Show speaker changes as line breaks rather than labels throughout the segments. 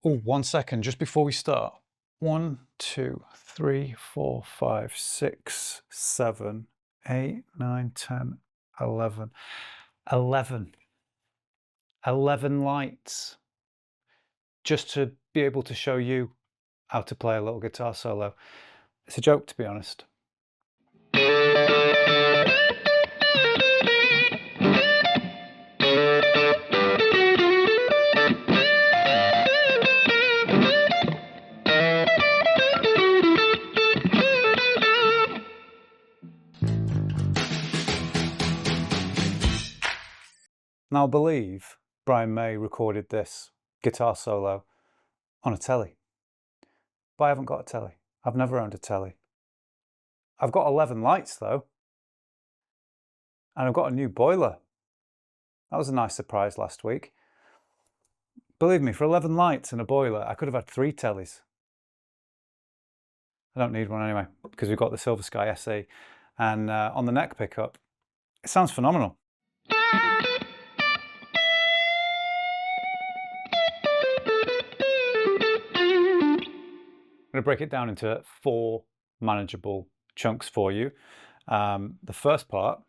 Oh, 1 second, just before we start. 1, 2, 3, 4, 5, 6, 7, 8, 9, 10, 11. 11. 11 lights. Just to be able to show you how to play a little guitar solo. It's a joke, to be honest. Now, I believe Brian May recorded this guitar solo on a Tele, but I haven't got a Tele. I've never owned a Tele. I've got 11 lights though, and I've got a new boiler. That was a nice surprise last week. Believe me, for 11 lights and a boiler, I could have had 3 Teles. I don't need one anyway, because we've got the Silver Sky SE, and on the neck pickup, it sounds phenomenal. I'm going to break it down into 4 manageable chunks for you. The first part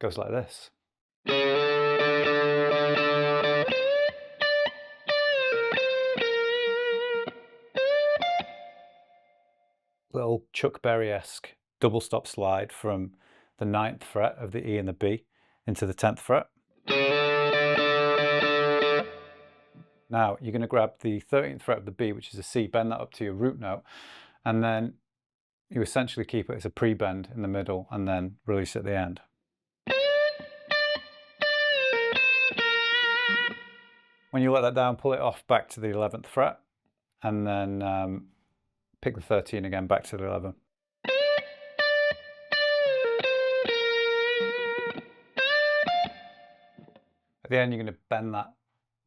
goes like this. Little Chuck Berry-esque double stop slide from the 9th fret of the E and the B into the 10th fret. Now you're going to grab the 13th fret of the B, which is a C, bend that up to your root note, and then you essentially keep it as a pre-bend in the middle and then release at the end. When you let that down, pull it off back to the 11th fret, and then pick the 13 again back to the 11. At the end, you're going to bend that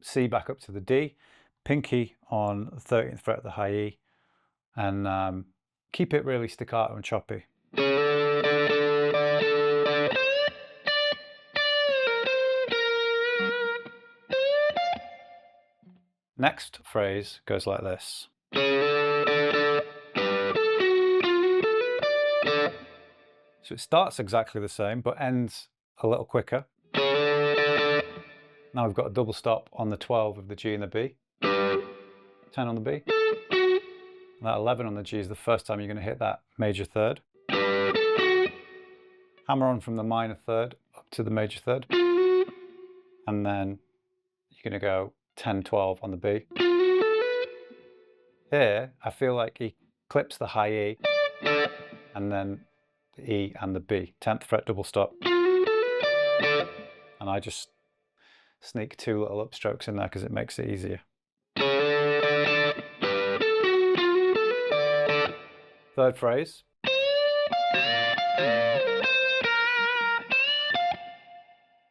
C back up to the D, pinky on the 13th fret of the high E, and keep it really staccato and choppy. Next phrase goes like this. So it starts exactly the same, but ends a little quicker. Now we've got a double stop on the 12 of the G and the B, 10 on the B. And that 11 on the G is the first time you're going to hit that major third. Hammer on from the minor third up to the major third. And then you're going to go 10, 12 on the B. Here, I feel like he clips the high E and then the E and the B, 10th fret double stop. And I just sneak 2 little upstrokes in there because it makes it easier. Third phrase.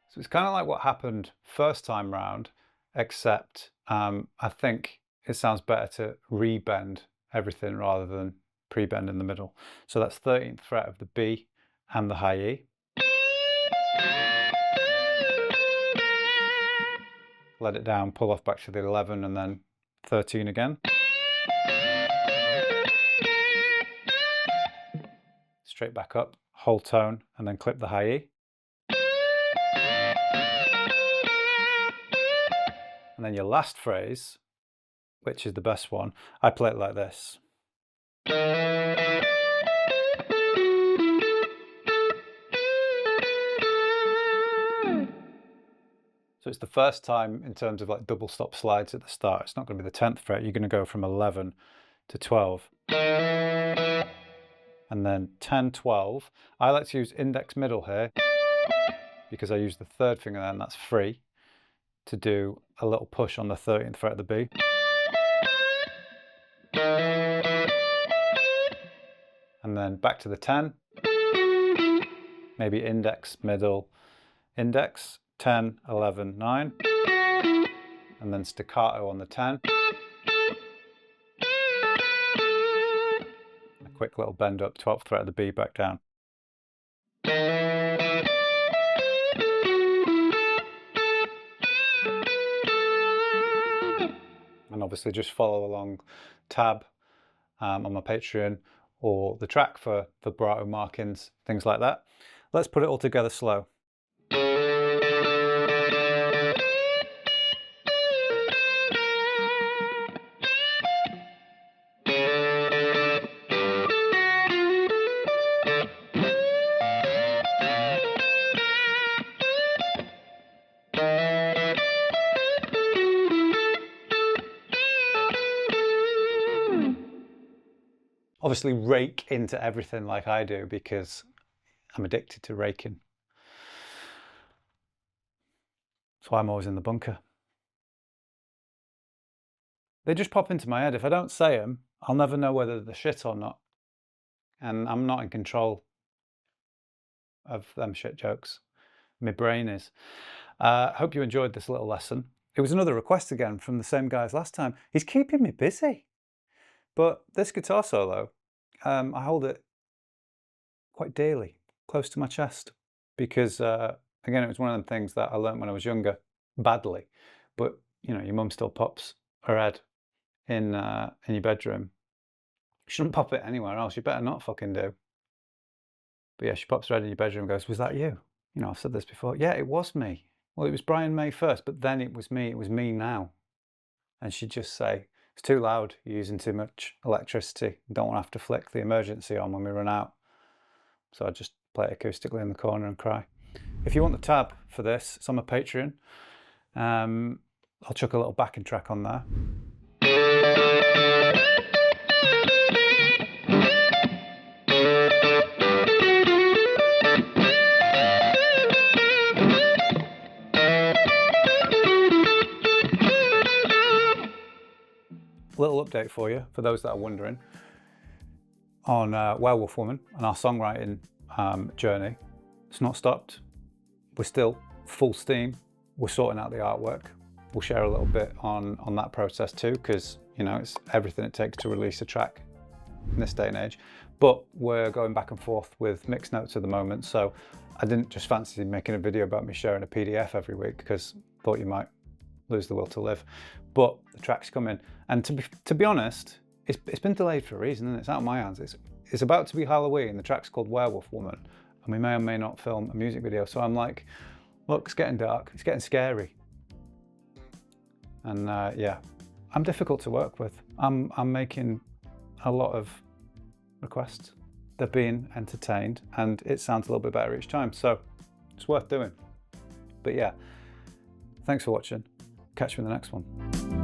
So it's kind of like what happened first time round, except I think it sounds better to re-bend everything rather than pre-bend in the middle. So that's 13th fret of the B and the high E. Let it down, pull off back to the 11 and then 13 again. Straight back up, whole tone, and then clip the high E. And then your last phrase, which is the best one, I play it like this. So it's the first time in terms of like double stop slides at the start. It's not going to be the 10th fret. You're going to go from 11 to 12. And then 10, 12. I like to use index middle here because I use the 3rd finger then, that's free, to do a little push on the 13th fret of the B. And then back to the 10. Maybe index, middle, index, 10, 11, 9. And then staccato on the 10. A quick little bend up, 12th fret of the B back down. And obviously just follow along tab on my Patreon, or the track for vibrato markings, things like that. Let's put it all together slow. Obviously rake into everything like I do because I'm addicted to raking. That's why I'm always in the bunker. They just pop into my head. If I don't say them, I'll never know whether they're shit or not. And I'm not in control of them shit jokes. My brain is. Hope you enjoyed this little lesson. It was another request again from the same guy as last time. He's keeping me busy. But this guitar solo, I hold it quite dearly, close to my chest, because again, it was one of them things that I learned when I was younger, badly. But you know, your mum still pops her head in your bedroom. You shouldn't pop it anywhere else. You better not fucking do. But yeah, she pops her head in your bedroom and goes, "Was that you?" You know, I've said this before. Yeah, it was me. Well, it was Brian May first, but then it was me. It was me now. And she'd just say, "It's too loud. You're using too much electricity. Don't want to have to flick the emergency on when we run out." So I just play it acoustically in the corner and cry. If you want the tab for this, it's on my Patreon. I'll chuck a little backing track on there. Little update for you, for those that are wondering, on Werewolf Woman and our songwriting journey. It's not stopped. We're still full steam. We're sorting out the artwork. We'll share a little bit on that process too, because you know, it's everything it takes to release a track in this day and age. But we're going back and forth with mixed notes at the moment, so I didn't just fancy making a video about me sharing a PDF every week, because I thought you might lose the will to live. But the track's coming, and to be honest, it's been delayed for a reason, and it's out of my hands. It's about to be Halloween. The track's called Werewolf Woman, and we may or may not film a music video. So I'm like, look, it's getting dark. It's getting scary. And yeah, I'm difficult to work with. I'm making a lot of requests. They're being entertained, and it sounds a little bit better each time. So it's worth doing. But yeah, thanks for watching. Catch you in the next one.